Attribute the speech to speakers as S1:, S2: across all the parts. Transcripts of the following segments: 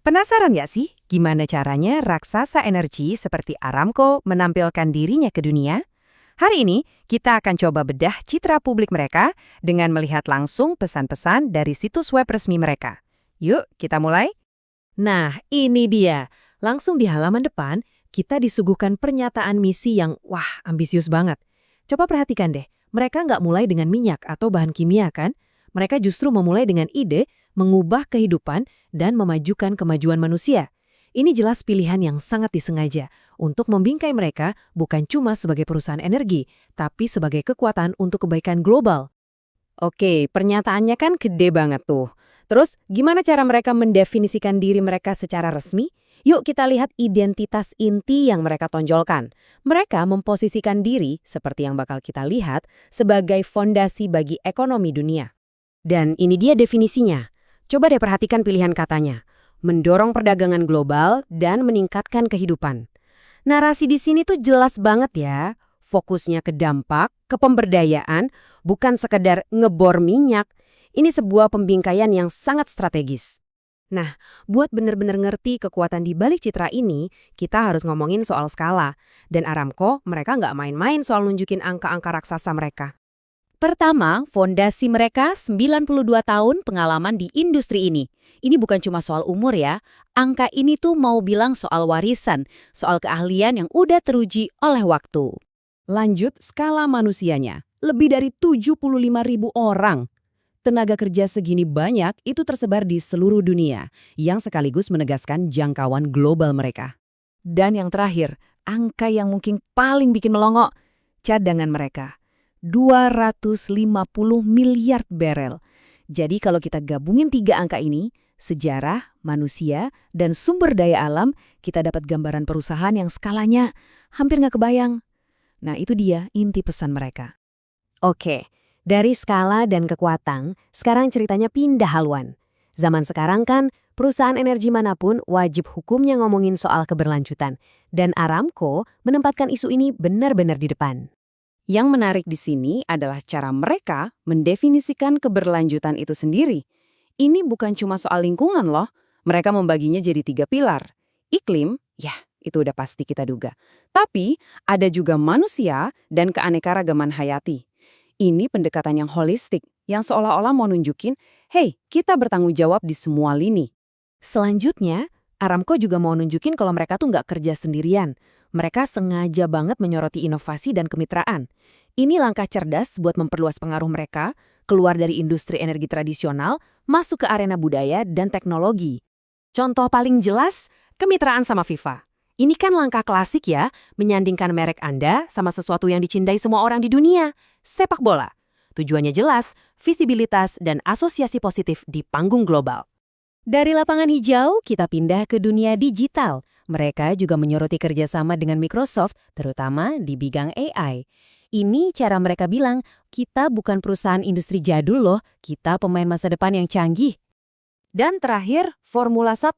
S1: Penasaran nggak sih gimana caranya raksasa energi seperti Aramco menampilkan dirinya ke dunia? Hari ini kita akan coba bedah citra publik mereka dengan melihat langsung pesan-pesan dari situs web resmi mereka. Yuk, kita mulai. Nah, ini dia. Langsung di halaman depan, kita disuguhkan pernyataan misi yang, ambisius banget. Coba perhatikan deh, mereka nggak mulai dengan minyak atau bahan kimia kan? Mereka justru memulai dengan ide, mengubah kehidupan, dan memajukan kemajuan manusia. Ini jelas pilihan yang sangat disengaja untuk membingkai mereka bukan cuma sebagai perusahaan energi, tapi sebagai kekuatan untuk kebaikan global. Oke, pernyataannya kan gede banget tuh. Terus, gimana cara mereka mendefinisikan diri mereka secara resmi? Yuk kita lihat identitas inti yang mereka tonjolkan. Mereka memposisikan diri, seperti yang bakal kita lihat, sebagai fondasi bagi ekonomi dunia. Dan ini dia definisinya. Coba deh perhatikan pilihan katanya. Mendorong perdagangan global dan meningkatkan kehidupan. Narasi di sini tuh jelas banget ya. Fokusnya ke dampak, ke pemberdayaan, bukan sekedar ngebor minyak. Ini sebuah pembingkaian yang sangat strategis. Nah, buat bener-bener ngerti kekuatan di balik citra ini, kita harus ngomongin soal skala. Dan Aramco, mereka nggak main-main soal nunjukin angka-angka raksasa mereka. Pertama, fondasi mereka 92 tahun pengalaman di industri ini. Ini bukan cuma soal umur ya. Angka ini tuh mau bilang soal warisan, soal keahlian yang udah teruji oleh waktu. Lanjut skala manusianya, lebih dari 75.000 orang. Tenaga kerja segini banyak itu tersebar di seluruh dunia, yang sekaligus menegaskan jangkauan global mereka. Dan yang terakhir, angka yang mungkin paling bikin melongo, cadangan mereka. 250 miliar barel. Jadi kalau kita gabungin tiga angka ini, sejarah, manusia, dan sumber daya alam, kita dapat gambaran perusahaan yang skalanya hampir nggak kebayang. Nah itu dia inti pesan mereka. Oke, dari skala dan kekuatan, sekarang ceritanya pindah haluan. Zaman sekarang kan, perusahaan energi manapun wajib hukumnya ngomongin soal keberlanjutan. Dan Aramco menempatkan isu ini benar-benar di depan. Yang menarik di sini adalah cara mereka mendefinisikan keberlanjutan itu sendiri. Ini bukan cuma soal lingkungan loh, mereka membaginya jadi 3 pilar. Iklim, itu udah pasti kita duga. Tapi ada juga manusia dan keanekaragaman hayati. Ini pendekatan yang holistik, yang seolah-olah mau nunjukin, hey, kita bertanggung jawab di semua lini. Selanjutnya, Aramco juga mau nunjukin kalau mereka tuh nggak kerja sendirian. Mereka sengaja banget menyoroti inovasi dan kemitraan. Ini langkah cerdas buat memperluas pengaruh mereka, keluar dari industri energi tradisional, masuk ke arena budaya dan teknologi. Contoh paling jelas, kemitraan sama FIFA. Ini kan langkah klasik ya, menyandingkan merek Anda sama sesuatu yang dicintai semua orang di dunia, sepak bola. Tujuannya jelas, visibilitas dan asosiasi positif di panggung global. Dari lapangan hijau, kita pindah ke dunia digital. Mereka juga menyoroti kerjasama dengan Microsoft, terutama di bidang AI. Ini cara mereka bilang, kita bukan perusahaan industri jadul loh, kita pemain masa depan yang canggih. Dan terakhir, Formula 1.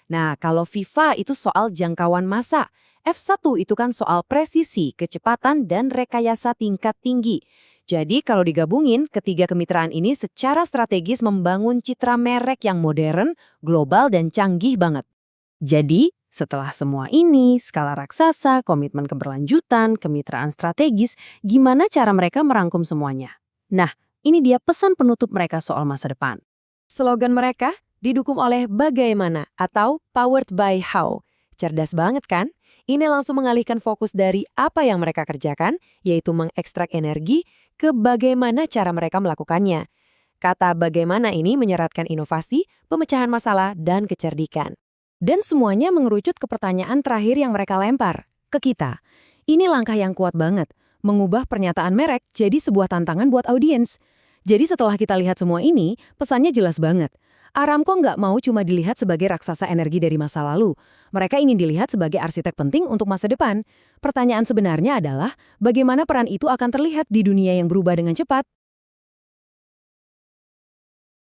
S1: Nah, kalau FIFA itu soal jangkauan massa. F1 itu kan soal presisi, kecepatan, dan rekayasa tingkat tinggi. Jadi kalau digabungin, ketiga kemitraan ini secara strategis membangun citra merek yang modern, global, dan canggih banget. Jadi, setelah semua ini, skala raksasa, komitmen keberlanjutan, kemitraan strategis, gimana cara mereka merangkum semuanya? Nah, ini dia pesan penutup mereka soal masa depan. Slogan mereka didukung oleh bagaimana atau powered by how. Cerdas banget kan? Ini langsung mengalihkan fokus dari apa yang mereka kerjakan, yaitu mengekstrak energi, ke bagaimana cara mereka melakukannya. Kata bagaimana ini menyeratkan inovasi, pemecahan masalah, dan kecerdikan. Dan semuanya mengerucut ke pertanyaan terakhir yang mereka lempar, ke kita. Ini langkah yang kuat banget, mengubah pernyataan merek jadi sebuah tantangan buat audiens. Jadi setelah kita lihat semua ini, pesannya jelas banget. Aramco nggak mau cuma dilihat sebagai raksasa energi dari masa lalu. Mereka ingin dilihat sebagai arsitek penting untuk masa depan. Pertanyaan sebenarnya adalah, bagaimana peran itu akan terlihat di dunia yang berubah dengan cepat?